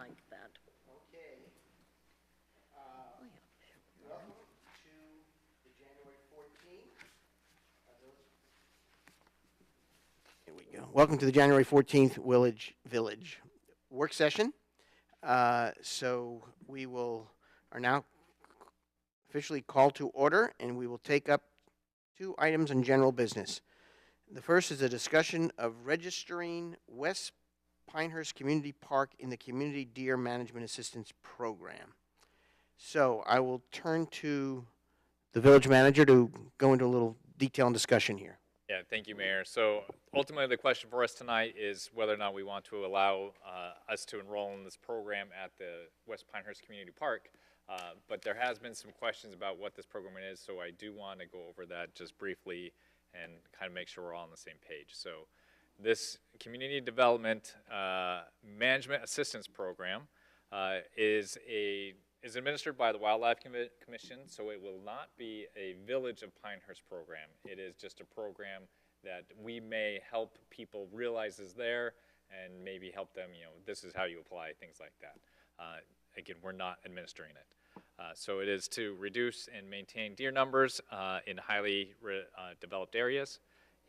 like that. Okay. Oh, yeah. Welcome to the January 14th. Here we go. Welcome to the January 14th Village work session. So we are now officially called to order, and we will take up 2 items in general business. The first is a discussion of registering West Pinehurst Community Park in the Community Deer Management Assistance Program. So I will turn to the village manager to go into a little detail and discussion here. Yeah, thank you, Mayor. So ultimately, the question for us tonight is whether or not we want to allow us to enroll in this program at the West Pinehurst Community Park. But there has been some questions about what this program is, so I do want to go over that just briefly and kind of make sure we're all on the same page. So this Community Development Management Assistance Program is administered by the Wildlife Commission, so it will not be a Village of Pinehurst program. It is just a program that we may help people realize is there and maybe help them, this is how you apply, things like that. Again, we're not administering it. So it is to reduce and maintain deer numbers in highly developed areas,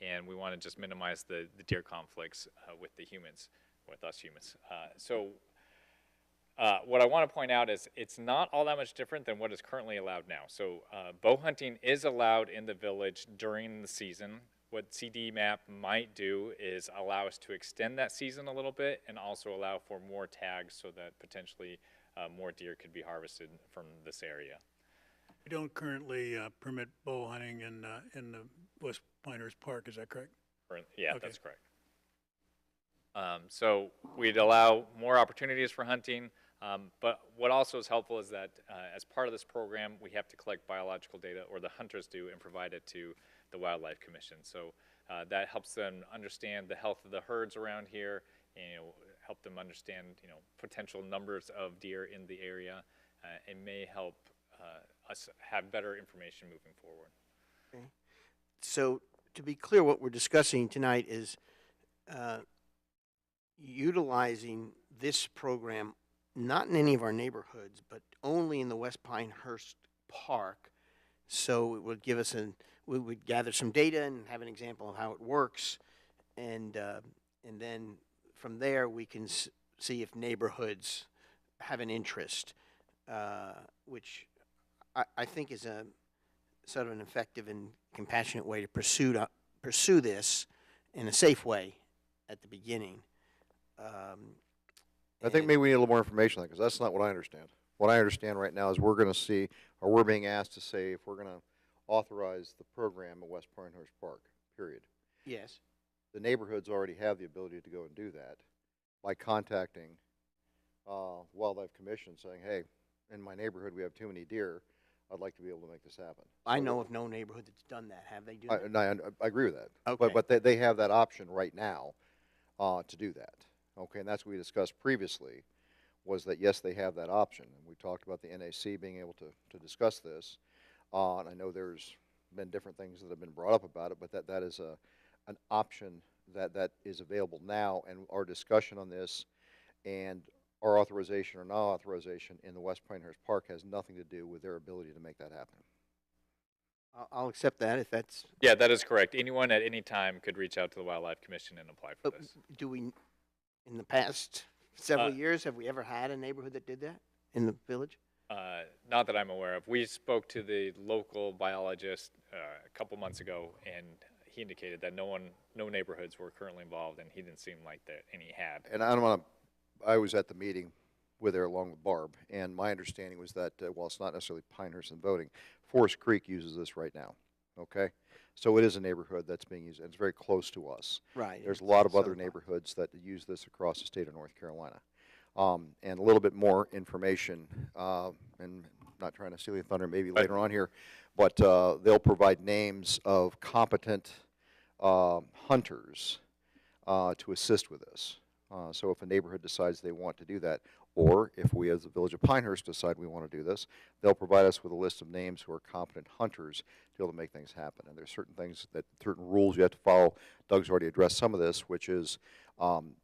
and we want to just minimize the deer conflicts with us humans. What I want to point out is it's not all that much different than what is currently allowed now. So bow hunting is allowed in the village during the season. What CDMAP might do is allow us to extend that season a little bit and also allow for more tags so that potentially more deer could be harvested from this area. We don't currently permit bow hunting in the West Pinehurst Park, is that correct? Yeah, Okay. That's correct. So we'd allow more opportunities for hunting, but what also is helpful is that as part of this program, we have to collect biological data, or the hunters do, and provide it to the Wildlife Commission. So that helps them understand the health of the herds around here, and help them understand potential numbers of deer in the area, and may help us have better information moving forward. Okay. So to be clear, what we're discussing tonight is utilizing this program not in any of our neighborhoods, but only in the West Pinehurst Park. So it would give us we would gather some data and have an example of how it works, and then from there we can see if neighborhoods have an interest, which I think is a sort of an effective and compassionate way to pursue this in a safe way at the beginning. I think maybe we need a little more information on that, because that's not what I understand. What I understand right now is we're going to see, or we're being asked to say if we're going to authorize the program at West Pinehurst Park, period. Yes. The neighborhoods already have the ability to go and do that by contacting Wildlife Commission saying, hey, in my neighborhood we have too many deer. I'd like to be able to make this happen. I know of no neighborhood that's done that. Have they done that? I agree with that. Okay. But they have that option right now to do that. Okay, and that's what we discussed previously, was that yes, they have that option. And we talked about the NAC being able to discuss this. And I know there's been different things that have been brought up about it, but that is an option that is available now. And our discussion on this and our authorization or non-authorization in the West Pinehurst Park has nothing to do with their ability to make that happen. I'll accept that if that's. Yeah, that is correct. Anyone at any time could reach out to the Wildlife Commission and apply for this. Do we, in the past several years, have we ever had a neighborhood that did that in the village? Not that I'm aware of. We spoke to the local biologist a couple months ago, and he indicated that no neighborhoods were currently involved, and he didn't seem like that any had. And I was at the meeting with her along with Barb, and my understanding was that while it's not necessarily Pinehurst and voting, Forest Creek uses this right now. Okay, so it is a neighborhood that's being used, and it's very close to us. Right. There's a lot of other neighborhoods that use this across the state of North Carolina. And a little bit more information, and not trying to steal your thunder maybe later on here, but they'll provide names of competent hunters to assist with this. So if a neighborhood decides they want to do that, or if we as the Village of Pinehurst decide we want to do this, they'll provide us with a list of names who are competent hunters to be able to make things happen. And there's certain things certain rules you have to follow. Doug's already addressed some of this, which is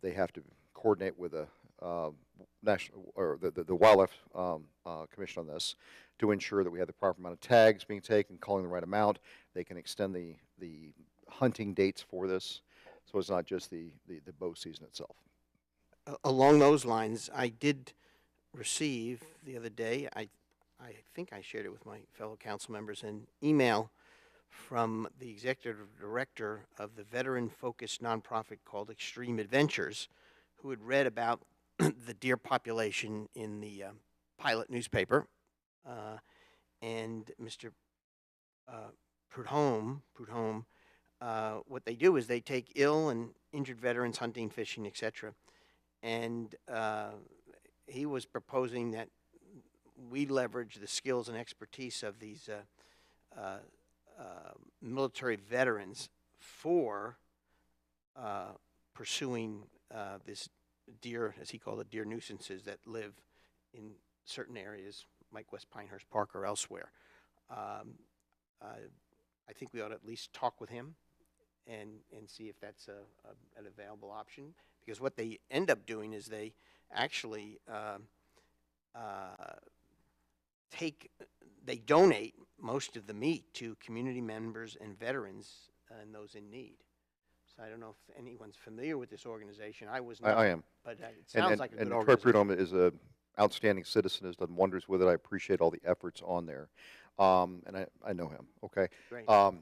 they have to coordinate with national, or the Wildlife Commission on this, to ensure that we have the proper amount of tags being taken, calling the right amount. They can extend the hunting dates for this, so it's not just the bow season itself. Along those lines, I did receive the other day, I think I shared it with my fellow council members, an email from the executive director of the veteran-focused nonprofit called Extreme Adventures, who had read about the deer population in the Pilot newspaper, and Mr. Prudhomme, what they do is they take ill and injured veterans hunting, fishing, etc., and he was proposing that we leverage the skills and expertise of these military veterans for pursuing this deer, as he called it, deer nuisances that live in certain areas like West Pinehurst Park or elsewhere. I think we ought to at least talk with him and see if that's an available option, because what they end up doing is they actually they donate most of the meat to community members and veterans and those in need. So I don't know if anyone's familiar with this organization. I was not. I am. But it sounds like a good and Troy organization. Prudhomme is an outstanding citizen, has done wonders with it. I appreciate all the efforts on there, and I know him. Okay. Great. I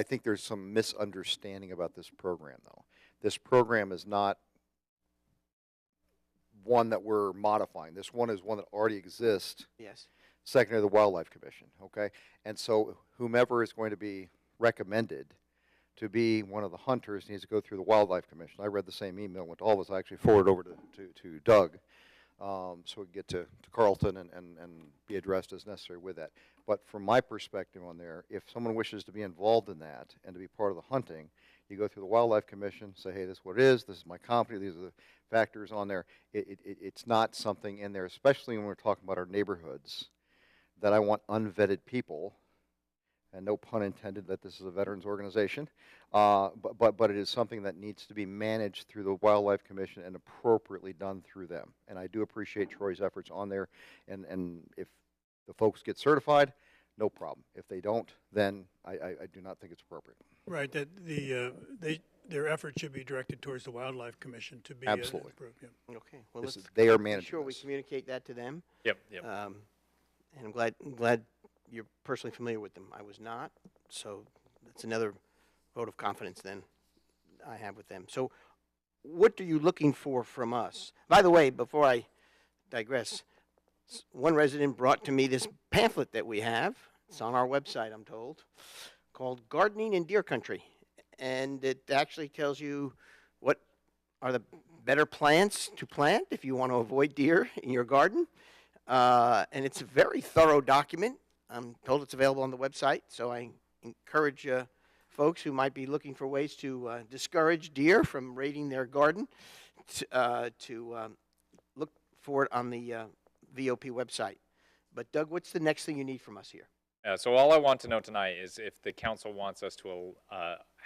think there's some misunderstanding about this program, though. This program is not one that we're modifying. This one is one that already exists, Yes. secondary to the Wildlife Commission, okay? And so whomever is going to be recommended to be one of the hunters needs to go through the Wildlife Commission. I read the same email, went to all of us. I actually forwarded over to Doug, so we get to Carlton and be addressed as necessary with that. But from my perspective on there, if someone wishes to be involved in that and to be part of the hunting, you go through the Wildlife Commission, say, hey, this is what it is, this is my company, these are the factors on there. It's not something in there, especially when we're talking about our neighborhoods, that I want unvetted people, and no pun intended that this is a veterans organization, but it is something that needs to be managed through the Wildlife Commission and appropriately done through them. And I do appreciate Troy's efforts on there, and if the folks get certified, no problem. If they don't, then I do not think it's appropriate. Right, that their efforts should be directed towards the Wildlife Commission to be Absolutely. approved, yeah. Okay. Well, This let's is, they are be managing sure we this. communicate that to them. Yep. And I'm glad you're personally familiar with them. I was not, so that's another vote of confidence then I have with them. So what are you looking for from us? By the way, before I digress, one resident brought to me this pamphlet that we have. It's on our website, I'm told, called Gardening in Deer Country. And it actually tells you what are the better plants to plant if you want to avoid deer in your garden. And it's a very thorough document. I'm told it's available on the website, so I encourage folks who might be looking for ways to discourage deer from raiding their garden to look for it on the VOP website. But Doug, what's the next thing you need from us here? So all I want to know tonight is if the council wants us to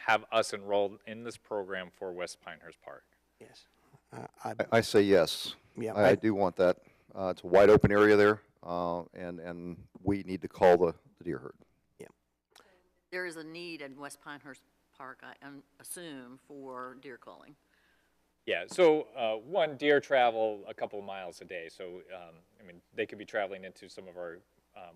have us enrolled in this program for West Pinehurst Park. Yes. I say yes. Yeah, I do want that. It's a wide open area there, and we need to call the deer herd. There is a need in West Pinehurst Park, I assume, for deer calling. Yeah, so one, deer travel a couple of miles a day, so I mean, they could be traveling into some of our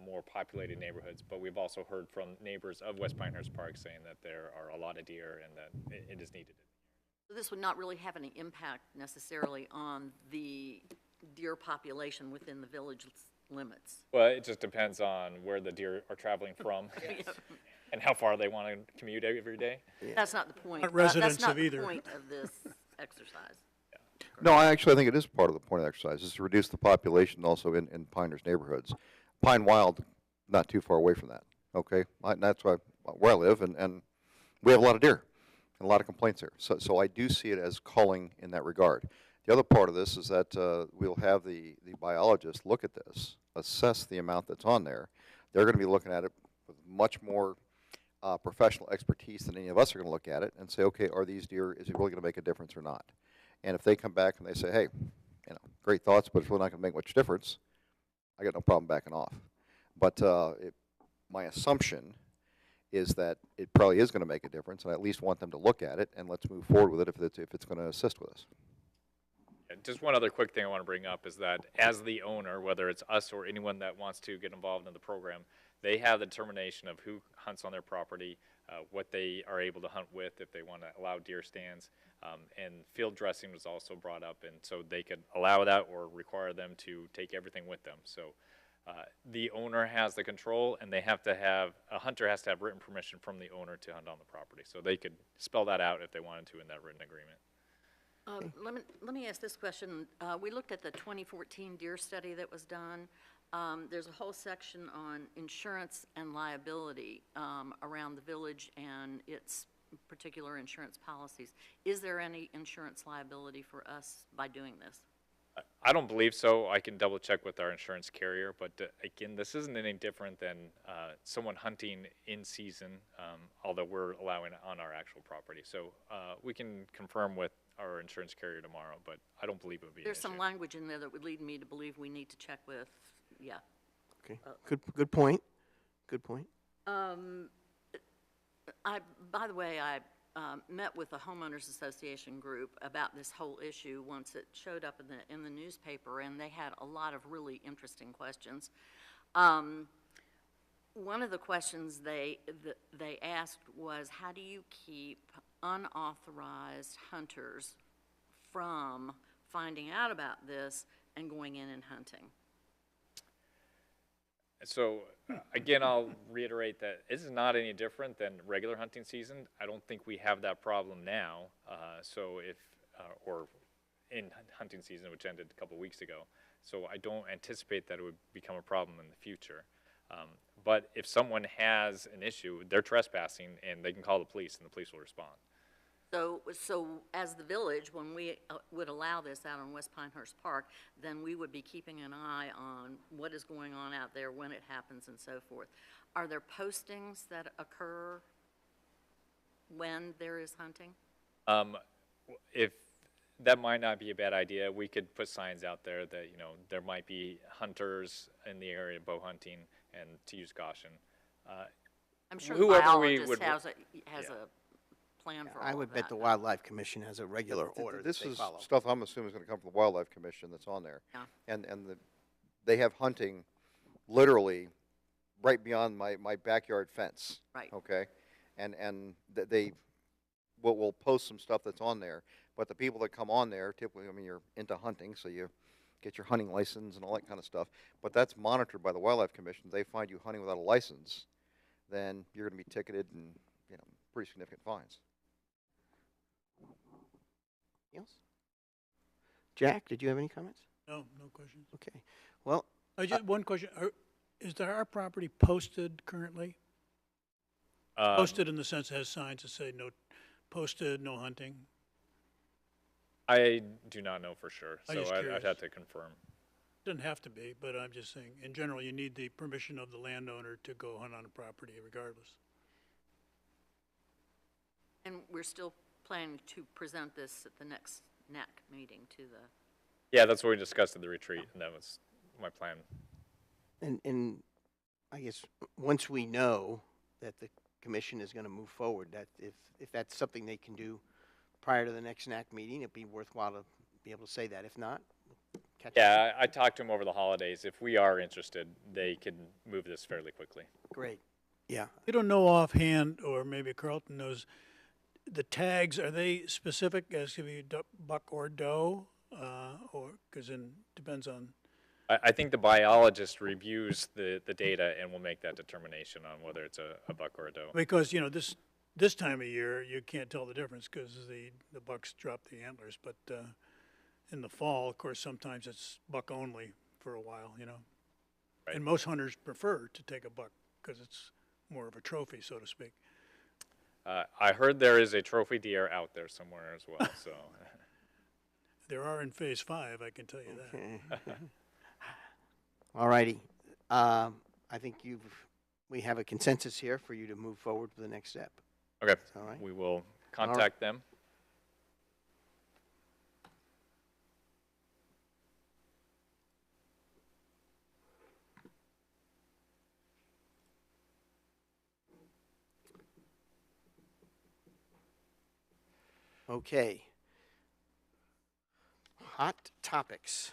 more populated neighborhoods, but we've also heard from neighbors of West Pinehurst Park saying that there are a lot of deer and that it is needed. So this would not really have any impact necessarily on the deer population within the village limits. Well, it just depends on where the deer are traveling from and how far they want to commute every day. That's not the point. Not residents That's not of the either. point of this exercise. No, I think it is part of the point of the exercise, is to reduce the population also in Pinehurst neighborhoods. Pine Wild, not too far away from that, okay? That's where I live, and we have a lot of deer and a lot of complaints there. So I do see it as culling in that regard. The other part of this is that we'll have the biologists look at this, assess the amount that's on there. They're going to be looking at it with much more professional expertise than any of us are going to look at it and say, okay, are these deer, is it really going to make a difference or not? And if they come back and they say, hey, great thoughts, but it's really not going to make much difference, I got no problem backing off. But my assumption is that it probably is going to make a difference, and I at least want them to look at it, and let's move forward with it if it's going to assist with us. Just one other quick thing I want to bring up is that as the owner, whether it's us or anyone that wants to get involved in the program, they have the determination of who hunts on their property, what they are able to hunt with, if they want to allow deer stands, and field dressing was also brought up, and so they could allow that or require them to take everything with them. So the owner has the control, and a hunter has to have written permission from the owner to hunt on the property. So they could spell that out if they wanted to in that written agreement. Let me ask this question. We looked at the 2014 deer study that was done. There's a whole section on insurance and liability around the village and its particular insurance policies. Is there any insurance liability for us by doing this? I don't believe so. I can double check with our insurance carrier, but again, this isn't any different than someone hunting in season, although we're allowing it on our actual property. So we can confirm with our insurance carrier tomorrow, but I don't believe it would be an There's issue. some language in there that would lead me to believe we need to check with, yeah. Okay, good point. Good point. By the way, I met with the homeowners association group about this whole issue once it showed up in the newspaper, and they had a lot of really interesting questions. One of the questions they asked was, how do you keep unauthorized hunters from finding out about this and going in and hunting? So again, I'll reiterate that this is not any different than regular hunting season. I don't think we have that problem now. Or in hunting season, which ended a couple weeks ago. So I don't anticipate that it would become a problem in the future. But if someone has an issue, they're trespassing, and they can call the police, and the police will respond. So as the village, when we would allow this out on West Pinehurst Park, then we would be keeping an eye on what is going on out there, when it happens, and so forth. Are there postings that occur when there is hunting? If that might not be a bad idea, we could put signs out there that, there might be hunters in the area bow hunting, and to use caution. I'm sure the whoever we biologist would- has a yeah. plan for all I of would bet that. the Wildlife Commission has a regular order that This they is follow. stuff I'm assuming is going to come from the Wildlife Commission that's on there. Yeah. And they have hunting literally right beyond my backyard fence. Right. Okay? And they will post some stuff that's on there. But the people that come on there, typically, you're into hunting, so you get your hunting license and all that kind of stuff. But that's monitored by the Wildlife Commission. If they find you hunting without a license, then you're going to be ticketed and, pretty significant fines. Else? Jack, did you have any comments? No questions. Okay. Well, Just one question. Is our property posted currently? Posted in the sense it has signs that say no, posted, no hunting? I do not know for sure, I'm so just I'd curious. have to confirm. Doesn't have to be, but I'm just saying, in general, you need the permission of the landowner to go hunt on a property regardless. And we're still planning to present this at the next NAC meeting to the, Yeah, that's what we discussed at the retreat, and that was my plan. and I guess once we know that the commission is going to move forward, that if that's something they can do prior to the next NAC meeting, it'd be worthwhile to be able to say that. If not, catch up. Yeah, I talked to them over the holidays. If we are interested, they can move this fairly quickly. Great. Yeah. You don't know offhand, or maybe Carlton knows, the tags, are they specific as to be buck or doe? Or, because it depends on, I think the biologist reviews the data and will make that determination on whether it's a buck or a doe. because, this time of year, you can't tell the difference because the bucks drop the antlers. But in the fall, of course, sometimes it's buck only for a while, Right. And most hunters prefer to take a buck because it's more of a trophy, so to speak. I heard there is a trophy deer out there somewhere as well, so. There are in Phase 5, I can tell you that. Okay. All righty. I think we have a consensus here for you to move forward to the next step. Okay, All right. we will contact them. Okay. Hot topics.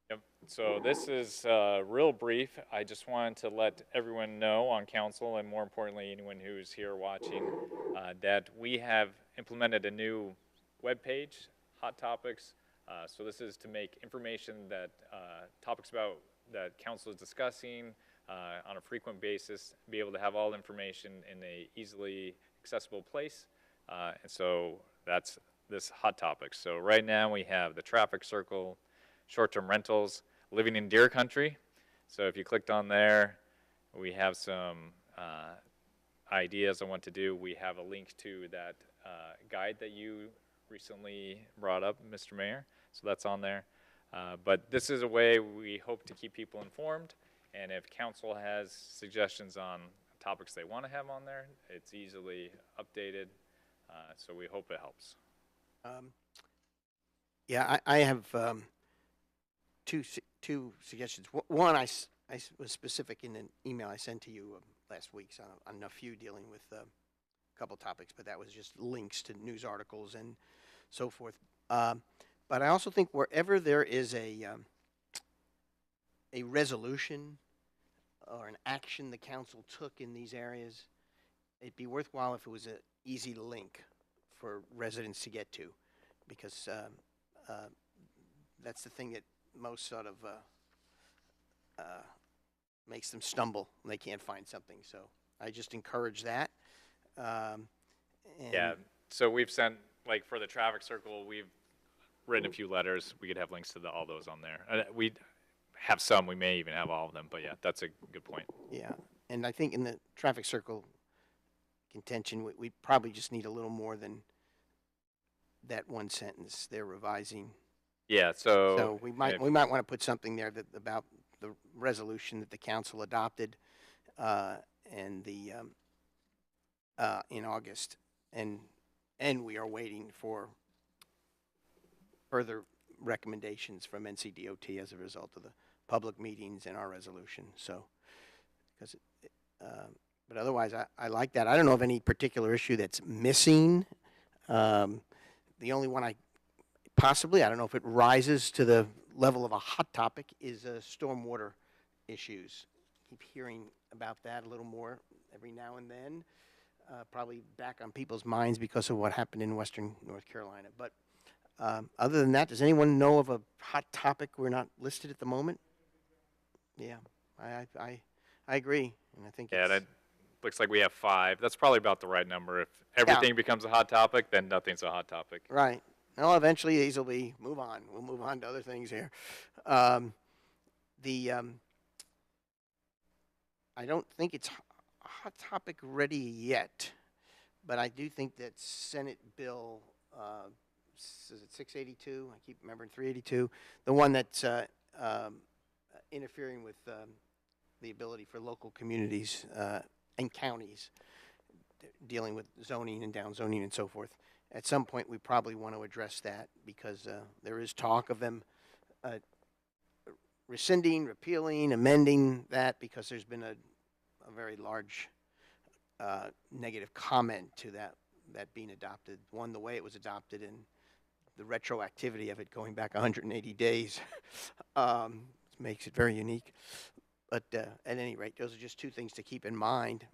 Yep. So this is real brief. I just wanted to let everyone know on council, and more importantly, anyone who's here watching, that we have implemented a new web page, Hot Topics. So this is to make information that topics about that council is discussing on a frequent basis, be able to have all information in a easily accessible place. And so that's this Hot Topics. So right now we have the traffic circle, short-term rentals, living in deer country. So if you clicked on there, we have some ideas on what to do. We have a link to that guide that you recently brought up, Mr. Mayor. So that's on there. But this is a way we hope to keep people informed. And if council has suggestions on topics they want to have on there, it's easily updated. So we hope it helps. Yeah, I have two suggestions. One, I was specific in an email I sent to you last week on a few dealing with a couple topics, but that was just links to news articles and so forth. But I also think wherever there is a resolution or an action the council took in these areas, it'd be worthwhile if it was an easy link for residents to get to, because that's the thing that most sort of makes them stumble when they can't find something. So I just encourage that. Yeah, so we've sent, like for the traffic circle, we've written a few letters. We could have links to all those on there. We have some, we may even have all of them, but yeah, that's a good point. Yeah, and I think in the traffic circle contention, we probably just need a little more than that one sentence they're revising. Yeah, so. So we might want to put something there that about the resolution that the council adopted and the in August, and we are waiting for further recommendations from NCDOT as a result of the public meetings and our resolution. So, because, but otherwise, I like that. I don't know of any particular issue that's missing. The only one I don't know if it rises to the level of a hot topic, is stormwater issues. Keep hearing about that a little more every now and then. Probably back on people's minds because of what happened in Western North Carolina. But other than that, does anyone know of a hot topic we're not listed at the moment? Yeah, I agree, and I think Yeah, that looks like we have 5. That's probably about the right number. If everything becomes a hot topic, then nothing's a hot topic. right. Well, eventually these will be move on. We'll move on to other things here. I don't think it's a hot topic ready yet, but I do think that Senate Bill, is it 682? I keep remembering 382. The one that's interfering with the ability for local communities and counties dealing with zoning and down zoning and so forth. At some point, we probably want to address that, because there is talk of them rescinding, repealing, amending that, because there's been a very large negative comment to that being adopted. One, the way it was adopted, and the retroactivity of it going back 180 days makes it very unique. But at any rate, those are just two things to keep in mind.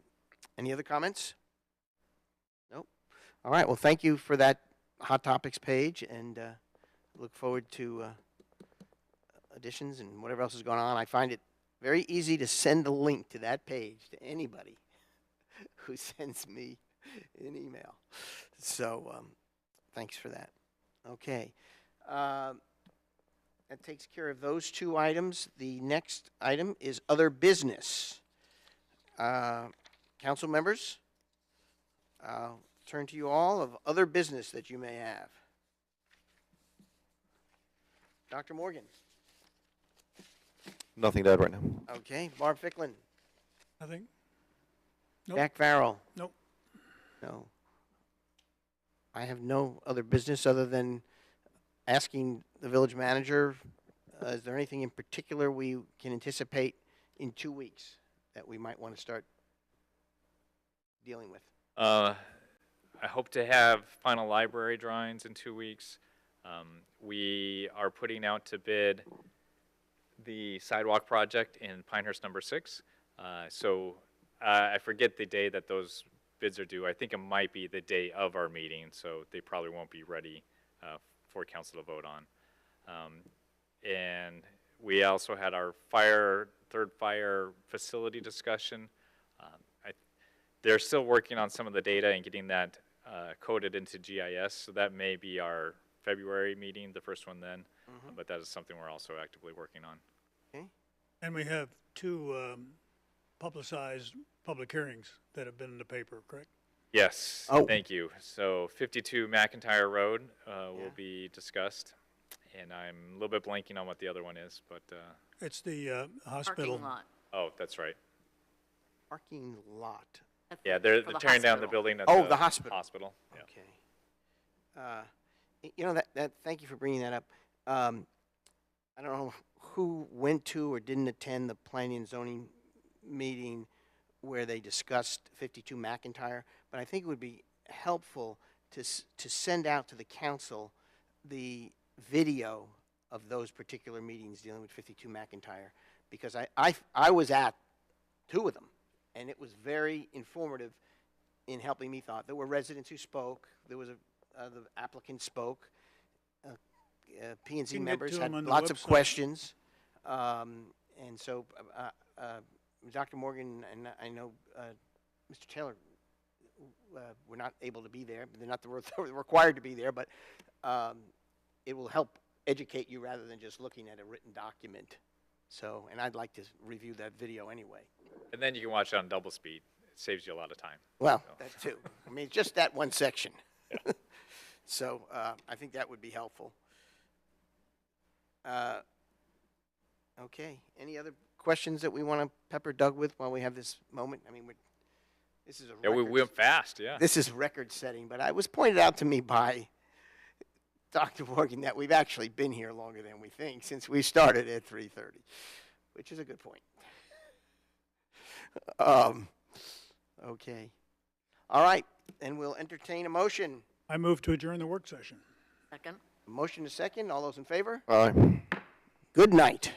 Any other comments? Nope. All right. Well, thank you for that Hot Topics page, and look forward to additions and whatever else is going on. I find it very easy to send a link to that page to anybody who sends me an email. So thanks for that. Okay. That takes care of those 2 items. The next item is other business. Council members, I'll turn to you all of other business that you may have. Dr. Morgan. Nothing to add right now. Okay. Barb Ficklin. Nothing? Nope. Jack Farrell. Nope. No. I have no other business other than asking the village manager, is there anything in particular we can anticipate in 2 weeks that we might want to start dealing with? I hope to have final library drawings in 2 weeks. We are putting out to bid the sidewalk project in Pinehurst number 6. I forget the day that those bids are due. I think it might be the day of our meeting, so they probably won't be ready for council to vote on. And we also had our third fire facility discussion. They're still working on some of the data and getting that coded into GIS, so that may be our February meeting, the first one then, but that is something we're also actively working on. Okay. And we have 2 publicized public hearings that have been in the paper, correct? Yes, Oh. thank you. So 52 McIntyre Road Yeah. will be discussed, and I'm a little bit blanking on what the other one is, but, It's the hospital. Parking lot. oh, that's right. Parking lot. at Yeah, the- they're for the tearing down the hospital. building at Oh, the the hospital. hospital. Yeah. Okay. You know, thank you for bringing that up. I don't know who went to or didn't attend the planning and zoning meeting where they discussed 52 McIntyre, but I think it would be helpful to send out to the council the video of those particular meetings dealing with 52 McIntyre, because I was at 2 of them, and it was very informative in helping me thought. There were residents who spoke, there was the applicant spoke, P and Z You can get members to had 'em on the lots of website. questions. And so, Dr. Morgan and I know Mr. Taylor were not able to be there, but they're not required to be there, but it will help educate you rather than just looking at a written document. So, and I'd like to review that video anyway. And then you can watch it on double speed. It saves you a lot of time. Well, that too. I mean, just that one section. So I think that would be helpful. Okay, any other questions that we want to pepper Doug with while we have this moment? I mean, this is a Yeah, we record- went fast, yeah. This is record setting, but I was pointed out to me by Dr. Morgan that we've actually been here longer than we think since we started at 3:30, which is a good point. Okay. All right, and we'll entertain a motion. I move to adjourn the work session. Second? A motion to second. All those in favor? Aye. Good night.